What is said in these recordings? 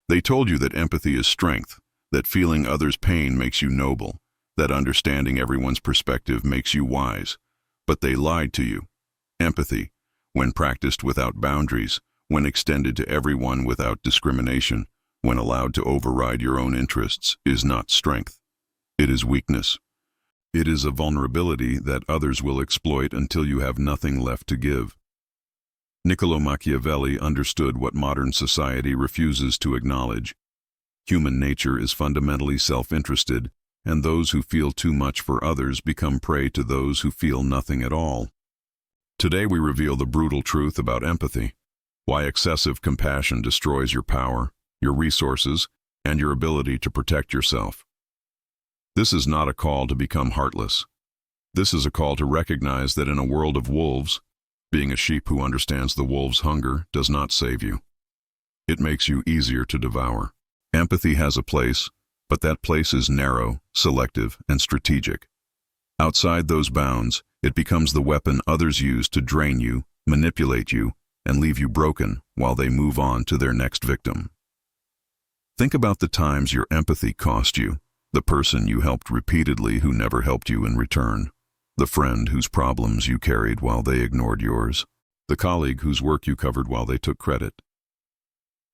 They told you that empathy is strength, that feeling others' pain makes you noble, that understanding everyone's perspective makes you wise. But they lied to you. Empathy, when practiced without boundaries, when extended to everyone without discrimination, when allowed to override your own interests, is not strength. It is weakness. It is a vulnerability that others will exploit until you have nothing left to give. Niccolo Machiavelli understood what modern society refuses to acknowledge. Human nature is fundamentally self-interested, and those who feel too much for others become prey to those who feel nothing at all. Today we reveal the brutal truth about empathy, why excessive compassion destroys your power, your resources, and your ability to protect yourself. This is not a call to become heartless. This is a call to recognize that in a world of wolves, being a sheep who understands the wolf's hunger does not save you. It makes you easier to devour. Empathy has a place, but that place is narrow, selective, and strategic. Outside those bounds, it becomes the weapon others use to drain you, manipulate you, and leave you broken while they move on to their next victim. Think about the times your empathy cost you, the person you helped repeatedly who never helped you in return, the friend whose problems you carried while they ignored yours, the colleague whose work you covered while they took credit,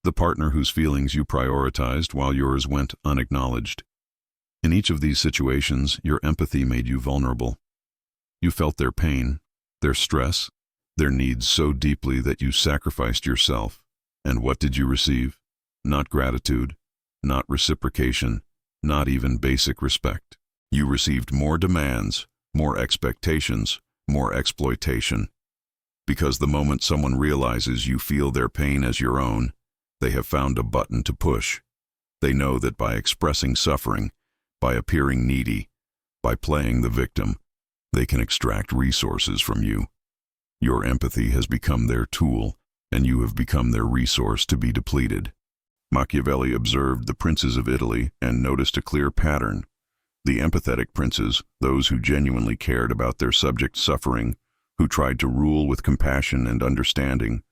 the partner whose feelings you prioritized while yours went unacknowledged. In each of these situations, your empathy made you vulnerable. You felt their pain, their stress, their needs so deeply that you sacrificed yourself. And what did you receive? Not gratitude, not reciprocation, not even basic respect. You received more demands, more expectations, more exploitation. Because the moment someone realizes you feel their pain as your own, they have found a button to push. They know that by expressing suffering, by appearing needy, by playing the victim, they can extract resources from you. Your empathy has become their tool, and you have become their resource to be depleted. Machiavelli observed the princes of Italy and noticed a clear pattern. The empathetic princes, those who genuinely cared about their subjects' suffering, who tried to rule with compassion and understanding,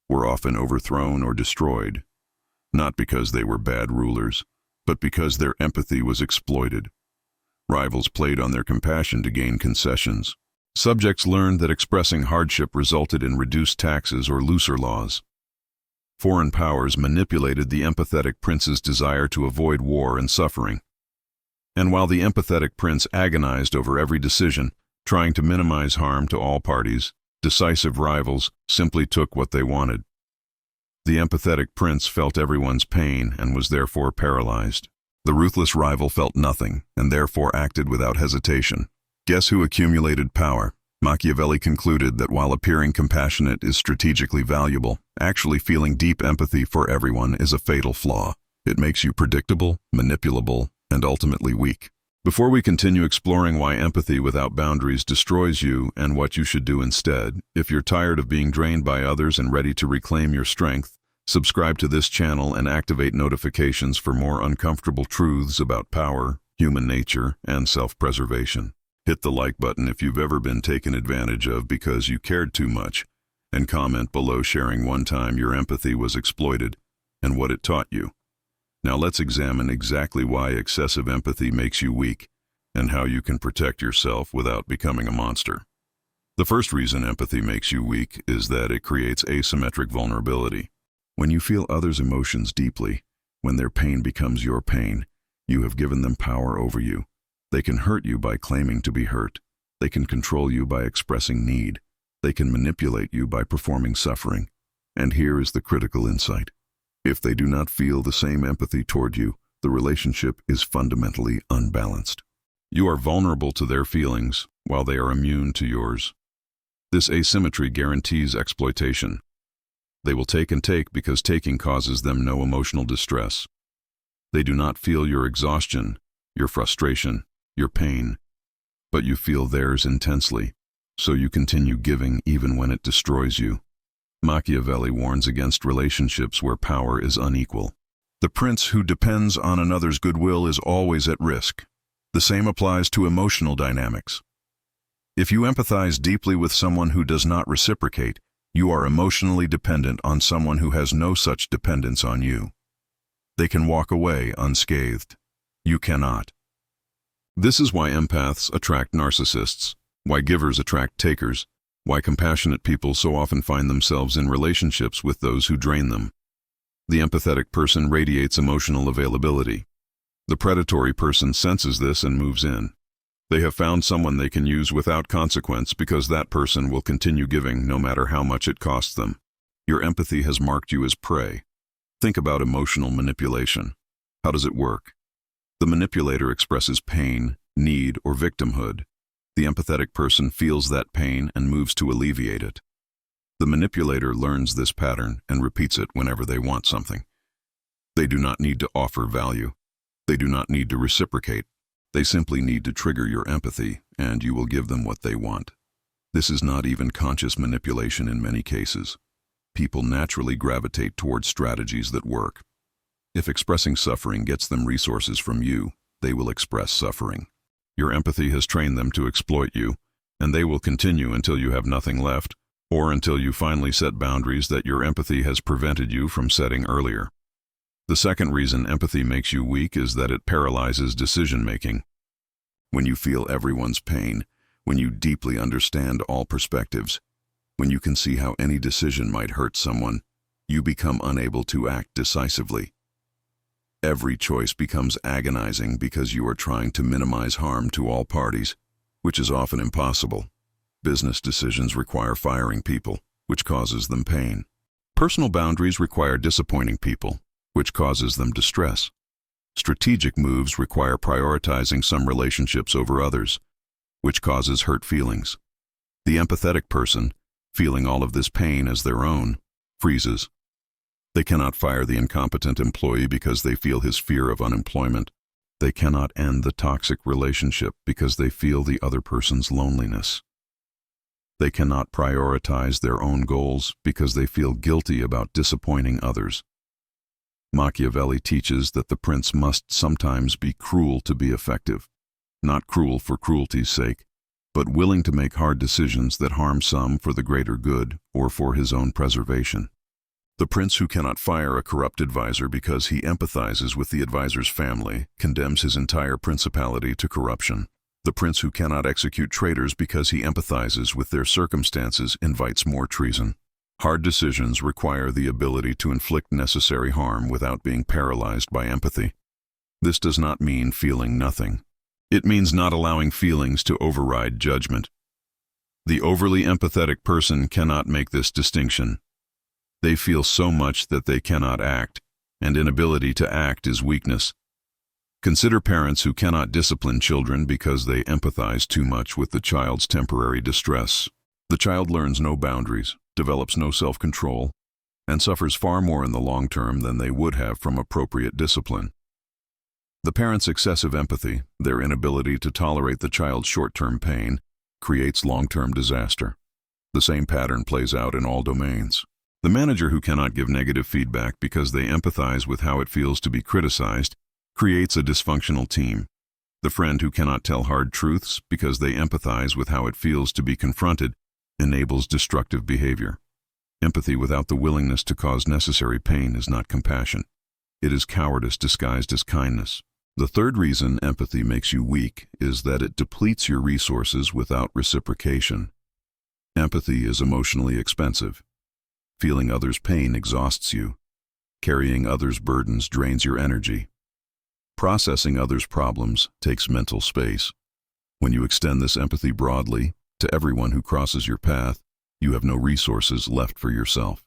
were often overthrown or destroyed, not because they were bad rulers, but because their empathy was exploited. Rivals played on their compassion to gain concessions. Subjects learned that expressing hardship resulted in reduced taxes or looser laws. Foreign powers manipulated the empathetic prince's desire to avoid war and suffering. And while the empathetic prince agonized over every decision, trying to minimize harm to all parties, decisive rivals simply took what they wanted. The empathetic prince felt everyone's pain and was therefore paralyzed. The ruthless rival felt nothing and therefore acted without hesitation. Guess who accumulated power? Machiavelli concluded that while appearing compassionate is strategically valuable, actually feeling deep empathy for everyone is a fatal flaw. It makes you predictable, manipulable, and ultimately weak. Before we continue exploring why empathy without boundaries destroys you and what you should do instead, if you're tired of being drained by others and ready to reclaim your strength, subscribe to this channel and activate notifications for more uncomfortable truths about power, human nature, and self-preservation. Hit the like button if you've ever been taken advantage of because you cared too much, and comment below sharing one time your empathy was exploited and what it taught you. Now let's examine exactly why excessive empathy makes you weak and how you can protect yourself without becoming a monster. The first reason empathy makes you weak is that it creates asymmetric vulnerability. When you feel others' emotions deeply, when their pain becomes your pain, you have given them power over you. They can hurt you by claiming to be hurt. They can control you by expressing need. They can manipulate you by performing suffering. And here is the critical insight. If they do not feel the same empathy toward you, the relationship is fundamentally unbalanced. You are vulnerable to their feelings, while they are immune to yours. This asymmetry guarantees exploitation. They will take and take because taking causes them no emotional distress. They do not feel your exhaustion, your frustration, your pain, but you feel theirs intensely, so you continue giving even when it destroys you. Machiavelli warns against relationships where power is unequal. The prince who depends on another's goodwill is always at risk. The same applies to emotional dynamics. If you empathize deeply with someone who does not reciprocate, you are emotionally dependent on someone who has no such dependence on you. They They can walk away unscathed. You cannot. This is why empaths attract narcissists, why givers attract takers, why compassionate people so often find themselves in relationships with those who drain them. The empathetic person radiates emotional availability. The predatory person senses this and moves in. They have found someone they can use without consequence because that person will continue giving no matter how much it costs them. Your empathy has marked you as prey. Think about emotional manipulation. How does it work? The manipulator expresses pain, need, or victimhood. The empathetic person feels that pain and moves to alleviate it. The manipulator learns this pattern and repeats it whenever they want something. They do not need to offer value. They do not need to reciprocate. They simply need to trigger your empathy, and you will give them what they want. This is not even conscious manipulation in many cases. People naturally gravitate towards strategies that work. If expressing suffering gets them resources from you, they will express suffering. Your empathy has trained them to exploit you, and they will continue until you have nothing left, or until you finally set boundaries that your empathy has prevented you from setting earlier. The second reason empathy makes you weak is that it paralyzes decision-making. When you feel everyone's pain, when you deeply understand all perspectives, when you can see how any decision might hurt someone, you become unable to act decisively. Every choice becomes agonizing because you are trying to minimize harm to all parties, which is often impossible. Business decisions require firing people, which causes them pain. Personal boundaries require disappointing people, which causes them distress. Strategic moves require prioritizing some relationships over others, which causes hurt feelings. The empathetic person, feeling all of this pain as their own, freezes. They cannot fire the incompetent employee because they feel his fear of unemployment. They cannot end the toxic relationship because they feel the other person's loneliness. They cannot prioritize their own goals because they feel guilty about disappointing others. Machiavelli teaches that the prince must sometimes be cruel to be effective, not cruel for cruelty's sake, but willing to make hard decisions that harm some for the greater good or for his own preservation. The prince who cannot fire a corrupt advisor because he empathizes with the advisor's family condemns his entire principality to corruption. The prince who cannot execute traitors because he empathizes with their circumstances invites more treason. Hard decisions require the ability to inflict necessary harm without being paralyzed by empathy. This does not mean feeling nothing. It means not allowing feelings to override judgment. The overly empathetic person cannot make this distinction. They feel so much that they cannot act, and inability to act is weakness. Consider parents who cannot discipline children because they empathize too much with the child's temporary distress. The child learns no boundaries, develops no self-control, and suffers far more in the long term than they would have from appropriate discipline. The parent's excessive empathy, their inability to tolerate the child's short-term pain, creates long-term disaster. The same pattern plays out in all domains. The manager who cannot give negative feedback because they empathize with how it feels to be criticized creates a dysfunctional team. The friend who cannot tell hard truths because they empathize with how it feels to be confronted enables destructive behavior. Empathy without the willingness to cause necessary pain is not compassion. It is cowardice disguised as kindness. The third reason empathy makes you weak is that it depletes your resources without reciprocation. Empathy is emotionally expensive. Feeling others' pain exhausts you. Carrying others' burdens drains your energy. Processing others' problems takes mental space. When you extend this empathy broadly, to everyone who crosses your path, you have no resources left for yourself.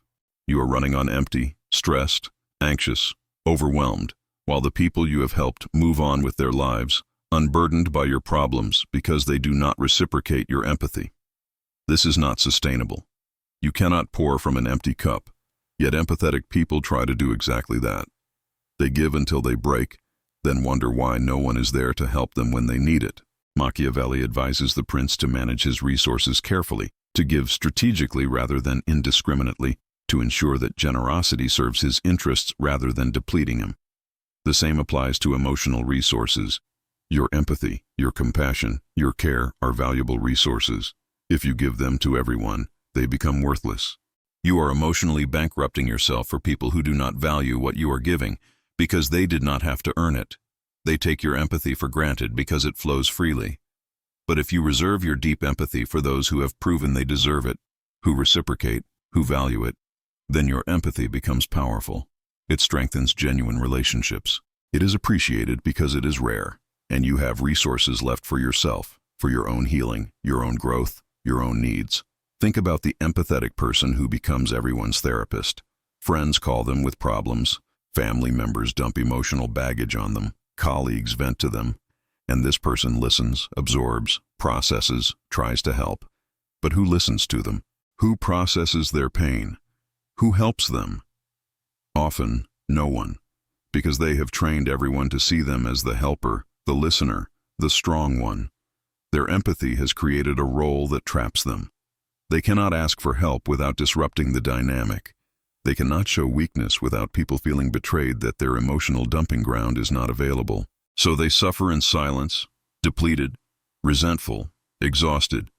You are running on empty, stressed, anxious, overwhelmed, while the people you have helped move on with their lives, unburdened by your problems because they do not reciprocate your empathy. This is not sustainable. You cannot pour from an empty cup, yet empathetic people try to do exactly that. They give until they break, then wonder why no one is there to help them when they need it. Machiavelli advises the prince to manage his resources carefully, to give strategically rather than indiscriminately, to ensure that generosity serves his interests rather than depleting him. The same applies to emotional resources. Your empathy, your compassion, your care are valuable resources. If you give them to everyone, they become worthless. You are emotionally bankrupting yourself for people who do not value what you are giving, because they did not have to earn it. They take your empathy for granted because it flows freely. But if you reserve your deep empathy for those who have proven they deserve it, who reciprocate, who value it, then your empathy becomes powerful. It strengthens genuine relationships. It is appreciated because it is rare, and you have resources left for yourself, for your own healing, your own growth, your own needs. Think about the empathetic person who becomes everyone's therapist. Friends call them with problems, family members dump emotional baggage on them, colleagues vent to them, and this person listens, absorbs, processes, tries to help. But who listens to them? Who processes their pain? Who helps them? Often, no one, because they have trained everyone to see them as the helper, the listener, the strong one. Their empathy has created a role that traps them. They cannot ask for help without disrupting the dynamic. They cannot show weakness without people feeling betrayed that their emotional dumping ground is not available. So they suffer in silence, depleted, resentful, exhausted,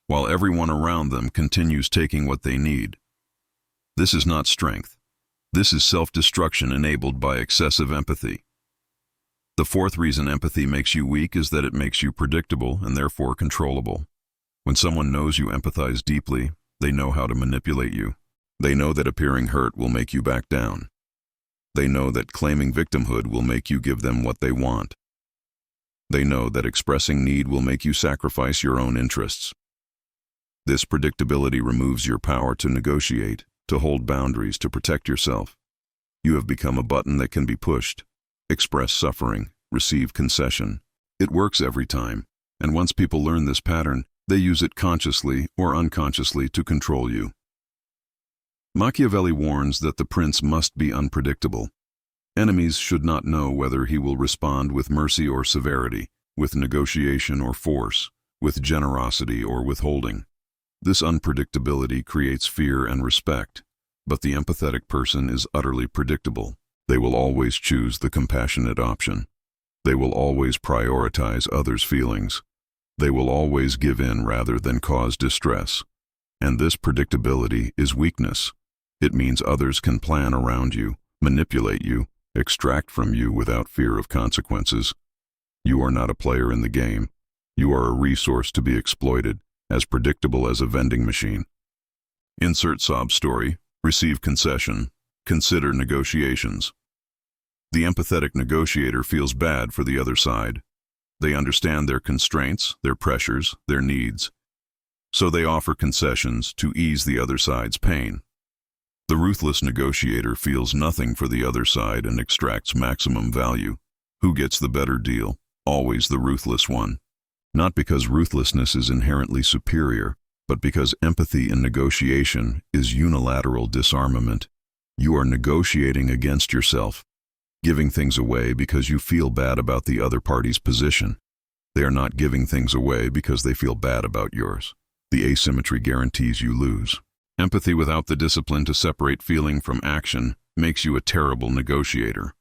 while everyone around them continues taking what they need. This is not strength. This is self-destruction enabled by excessive empathy. The fourth reason empathy makes you weak is that it makes you predictable and therefore controllable. When someone knows you empathize deeply, they know how to manipulate you. They know that appearing hurt will make you back down. They know that claiming victimhood will make you give them what they want. They know that expressing need will make you sacrifice your own interests. This predictability removes your power to negotiate, to hold boundaries, to protect yourself. You have become a button that can be pushed, express suffering, receive concession. It works every time, and once people learn this pattern, they use it consciously or unconsciously to control you. Machiavelli warns that the prince must be unpredictable. Enemies should not know whether he will respond with mercy or severity, with negotiation or force, with generosity or withholding. This unpredictability creates fear and respect, but the empathetic person is utterly predictable. They will always choose the compassionate option. They will always prioritize others' feelings. They will always give in rather than cause distress. And this predictability is weakness. It means others can plan around you, manipulate you, extract from you without fear of consequences. You are not a player in the game. You are a resource to be exploited, as predictable as a vending machine. Insert sob story, receive concession, consider negotiations. The empathetic negotiator feels bad for the other side. They understand their constraints, their pressures, their needs. So they offer concessions to ease the other side's pain. The ruthless negotiator feels nothing for the other side and extracts maximum value. Who gets the better deal? Always the ruthless one. Not because ruthlessness is inherently superior, but because empathy in negotiation is unilateral disarmament. You are negotiating against yourself, giving things away because you feel bad about the other party's position. They are not giving things away because they feel bad about yours. The asymmetry guarantees you lose. Empathy without the discipline to separate feeling from action makes you a terrible negotiator,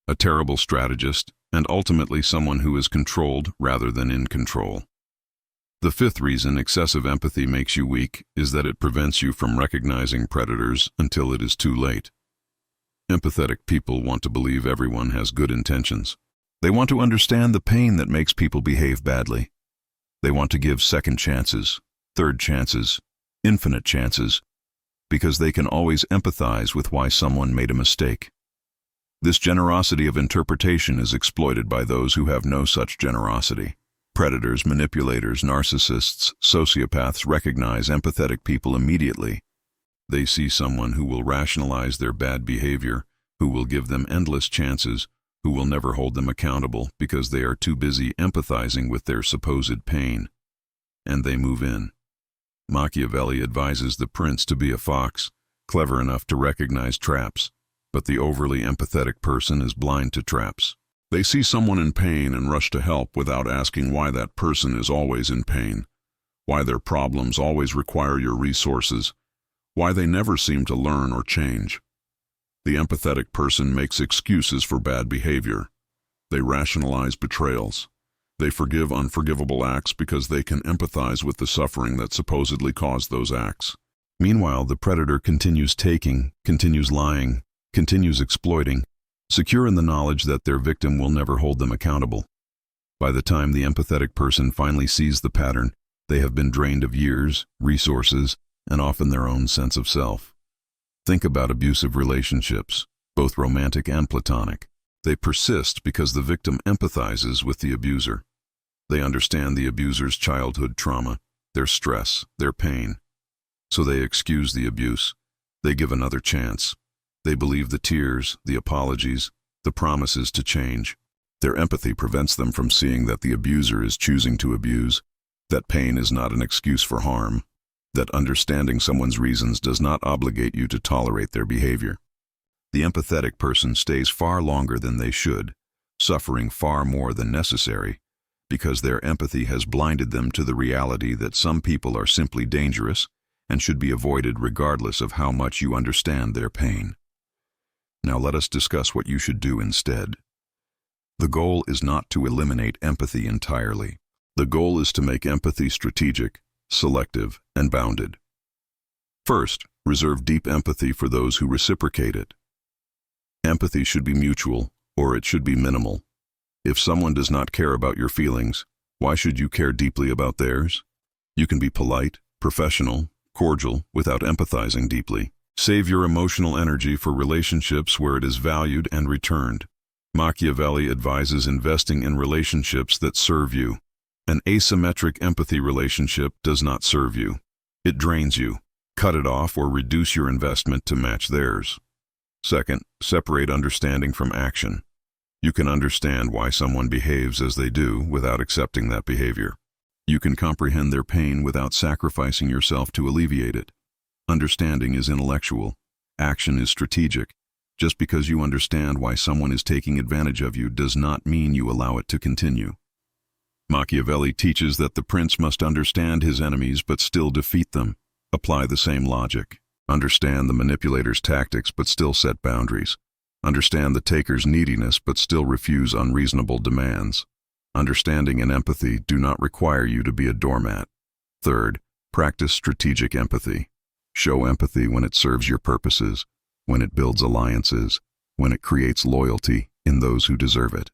a terrible strategist, and ultimately someone who is controlled rather than in control. The fifth reason excessive empathy makes you weak is that it prevents you from recognizing predators until it is too late. Empathetic people want to believe everyone has good intentions. They want to understand the pain that makes people behave badly. They want to give second chances, third chances, infinite chances, because they can always empathize with why someone made a mistake. This generosity of interpretation is exploited by those who have no such generosity. Predators, manipulators, narcissists, sociopaths recognize empathetic people immediately. They see someone who will rationalize their bad behavior, who will give them endless chances, who will never hold them accountable because they are too busy empathizing with their supposed pain. And they move in. Machiavelli advises the prince to be a fox, clever enough to recognize traps, but the overly empathetic person is blind to traps. They see someone in pain and rush to help without asking why that person is always in pain, why their problems always require your resources, why they never seem to learn or change. The empathetic person makes excuses for bad behavior. They rationalize betrayals. They forgive unforgivable acts because they can empathize with the suffering that supposedly caused those acts. Meanwhile, the predator continues taking, continues lying, continues exploiting, secure in the knowledge that their victim will never hold them accountable. By the time the empathetic person finally sees the pattern, they have been drained of years, resources, and often their own sense of self. Think about abusive relationships, both romantic and platonic. They persist because the victim empathizes with the abuser. They understand the abuser's childhood trauma, their stress, their pain. So they excuse the abuse. They give another chance. They believe the tears, the apologies, the promises to change. Their empathy prevents them from seeing that the abuser is choosing to abuse, that pain is not an excuse for harm, that understanding someone's reasons does not obligate you to tolerate their behavior. The empathetic person stays far longer than they should, suffering far more than necessary, because their empathy has blinded them to the reality that some people are simply dangerous and should be avoided regardless of how much you understand their pain. Now let us discuss what you should do instead. The goal is not to eliminate empathy entirely. The goal is to make empathy strategic, selective, and bounded. First, reserve deep empathy for those who reciprocate it. Empathy should be mutual, or it should be minimal. If someone does not care about your feelings, why should you care deeply about theirs? You can be polite, professional, cordial, without empathizing deeply. Save your emotional energy for relationships where it is valued and returned. Machiavelli advises investing in relationships that serve you. An asymmetric empathy relationship does not serve you. It drains you. Cut it off or reduce your investment to match theirs. Second, separate understanding from action. You can understand why someone behaves as they do without accepting that behavior. You can comprehend their pain without sacrificing yourself to alleviate it. Understanding is intellectual. Action is strategic. Just because you understand why someone is taking advantage of you does not mean you allow it to continue. Machiavelli teaches that the prince must understand his enemies but still defeat them. Apply the same logic. Understand the manipulator's tactics but still set boundaries. Understand the taker's neediness but still refuse unreasonable demands. Understanding and empathy do not require you to be a doormat. Third, practice strategic empathy. Show empathy when it serves your purposes, when it builds alliances, when it creates loyalty in those who deserve it.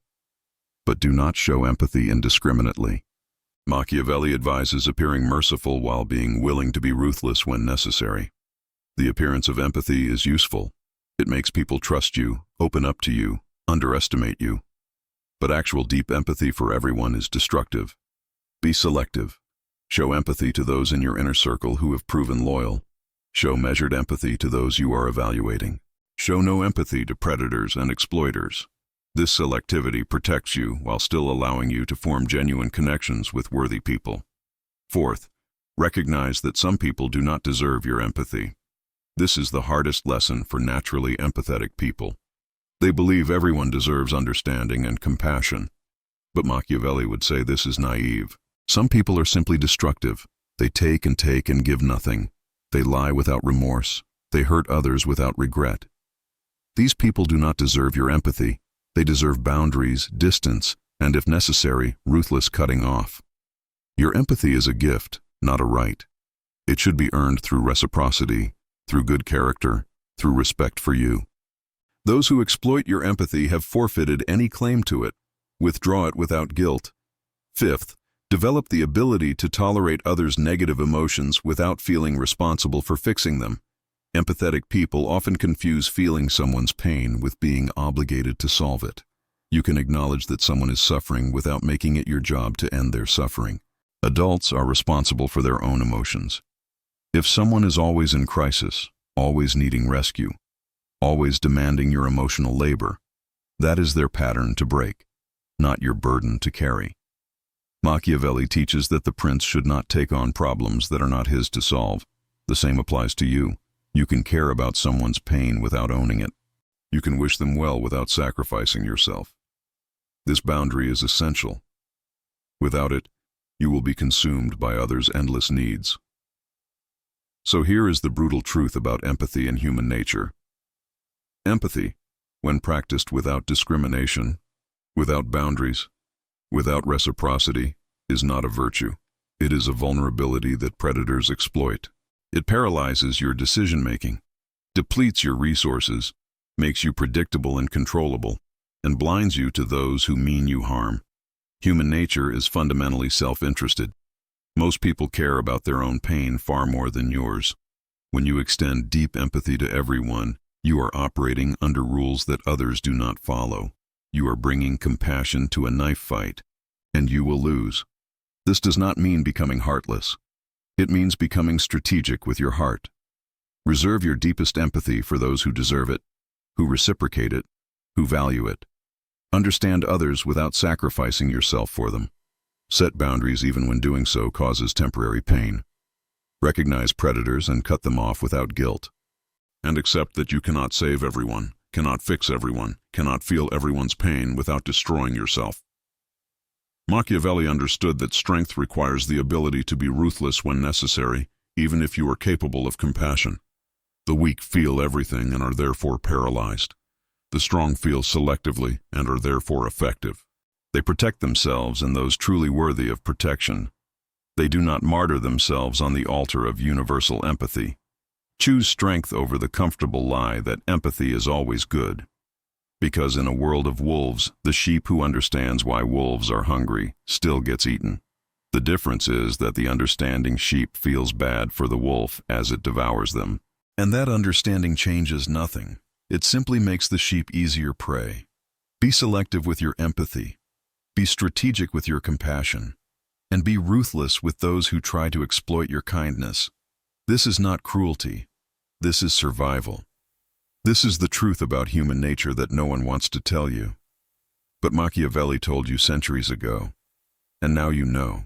But do not show empathy indiscriminately. Machiavelli advises appearing merciful while being willing to be ruthless when necessary. The appearance of empathy is useful. It makes people trust you, open up to you, underestimate you. But actual deep empathy for everyone is destructive. Be selective. Show empathy to those in your inner circle who have proven loyal. Show measured empathy to those you are evaluating. Show no empathy to predators and exploiters. This selectivity protects you while still allowing you to form genuine connections with worthy people. Fourth, recognize that some people do not deserve your empathy. This is the hardest lesson for naturally empathetic people. They believe everyone deserves understanding and compassion. But Machiavelli would say this is naive. Some people are simply destructive. They take and give nothing. They lie without remorse. They hurt others without regret. These people do not deserve your empathy. They deserve boundaries, distance, and if necessary, ruthless cutting off. Your empathy is a gift, not a right. It should be earned through reciprocity, through good character, through respect for you. Those who exploit your empathy have forfeited any claim to it. Withdraw it without guilt. Fifth, develop the ability to tolerate others' negative emotions without feeling responsible for fixing them. Empathetic people often confuse feeling someone's pain with being obligated to solve it. You can acknowledge that someone is suffering without making it your job to end their suffering. Adults are responsible for their own emotions. If someone is always in crisis, always needing rescue, always demanding your emotional labor, that is their pattern to break, not your burden to carry. Machiavelli teaches that the prince should not take on problems that are not his to solve. The same applies to you. You can care about someone's pain without owning it. You can wish them well without sacrificing yourself. This boundary is essential. Without it, you will be consumed by others' endless needs. So here is the brutal truth about empathy and human nature. Empathy, when practiced without discrimination, without boundaries, without reciprocity, is not a virtue. It is a vulnerability that predators exploit. It paralyzes your decision-making, depletes your resources, makes you predictable and controllable, and blinds you to those who mean you harm. Human nature is fundamentally self-interested. Most people care about their own pain far more than yours. When you extend deep empathy to everyone, you are operating under rules that others do not follow. You are bringing compassion to a knife fight, and you will lose. This does not mean becoming heartless. It means becoming strategic with your heart. Reserve your deepest empathy for those who deserve it, who reciprocate it, who value it. Understand others without sacrificing yourself for them. Set boundaries even when doing so causes temporary pain. Recognize predators and cut them off without guilt. And accept that you cannot save everyone, cannot fix everyone, cannot feel everyone's pain without destroying yourself. Machiavelli understood that strength requires the ability to be ruthless when necessary, even if you are capable of compassion. The weak feel everything and are therefore paralyzed. The strong feel selectively and are therefore effective. They protect themselves and those truly worthy of protection. They do not martyr themselves on the altar of universal empathy. Choose strength over the comfortable lie that empathy is always good. Because in a world of wolves, the sheep who understands why wolves are hungry still gets eaten. The difference is that the understanding sheep feels bad for the wolf as it devours them. And that understanding changes nothing. It simply makes the sheep easier prey. Be selective with your empathy. Be strategic with your compassion. And be ruthless with those who try to exploit your kindness. This is not cruelty. This is survival. This is the truth about human nature that no one wants to tell you. But Machiavelli told you centuries ago, and now you know.